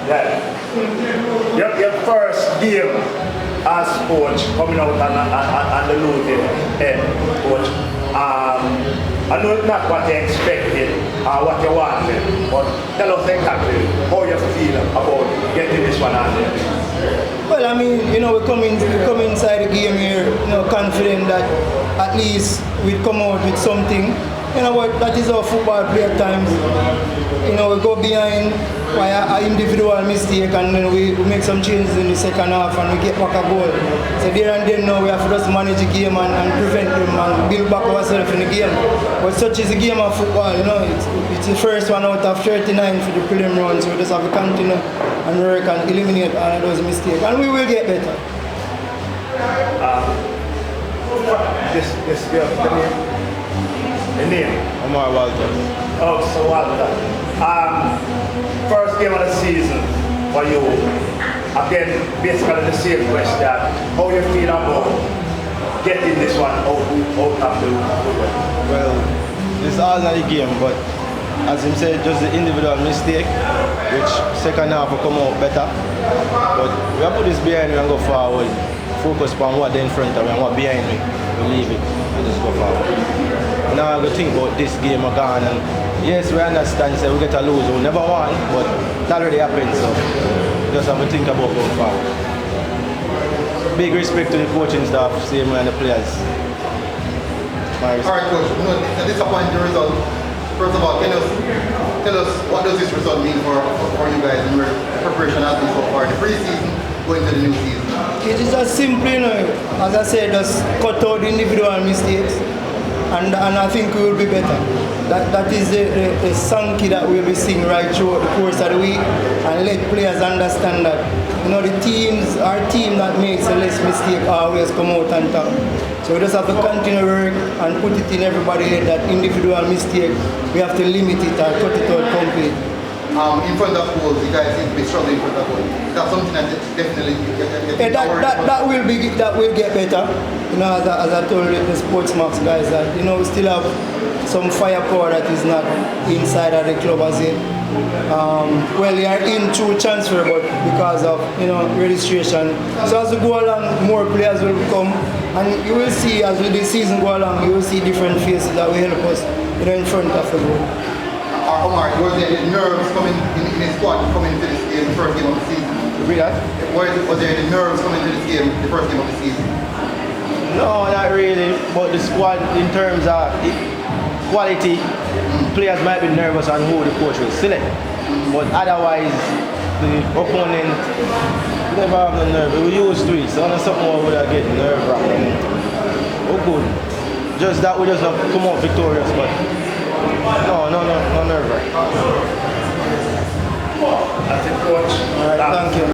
Yeah. Your first game as coach coming out on the losing end, coach. I know it's not what you expected or what you wanted, but tell us exactly how you feel about getting this one on there. Well, I mean, we come inside the game here, confident that at least we'd come out with something. You know what, that is our football play at times. We go behind by an individual mistake and then we make some changes in the second half and we get back a goal. So there and then now we have to just manage the game and prevent them and build back ourselves in the game. But such is the game of football, it's the first one out of 39 for the prelim round, so we just have to continue and work and eliminate all of those mistakes and we will get better. The name? Omar Walter. Oh, so Walter. First game of the season for you. Again, basically the same question. How you feel about getting this one out of the way? Well, it's all not a game, but as him said, just the individual mistake, which second half will come out better. But we have to put this behind me and go forward. Focus on what in front of me and what behind me. We leave it and just go forward. Now I go think about this game again, and yes, we understand, so we get a lose, we never won, but that already happened, so we just have to think about going forward. Big respect to the coaching staff, same way and the players. Alright, coach, a disappointing result. First of all, tell us what does this result mean for you guys and your preparation has been so far, the pre-season going to the new season? It is as simple, as I said, just cut out the individual mistakes. And I think we will be better. That is the Sankey that we'll be seeing right throughout the course of the week and let players understand that our team that makes a less mistake always come out on top. So we just have to continue work and put it in everybody's head that individual mistake, we have to limit it and cut it out completely. In front of goals, you guys seem to be struggling in front of goals. That's something that definitely that will get better. As I told the sports max guys that we still have some firepower that is not inside of the club as yet. Well, they are in through transfer, but because of registration. So as we go along, more players will come, and you will see as the season go along, you will see different faces that will help us, in front of the goal. Omar, was there any nerves coming in the squad coming into this game, the first game of the season? Read that? Was there any nerves coming into this game, the first game of the season? No, not really, but the squad in terms of quality, players might be nervous on who the coach will select. But otherwise, the opponent never have no nerve. We used to it, so something more would have get nerve-wracking. Oh good. Just that we just have come out victorious, but no nerve-wracking. That's it, coach. All right, thank you.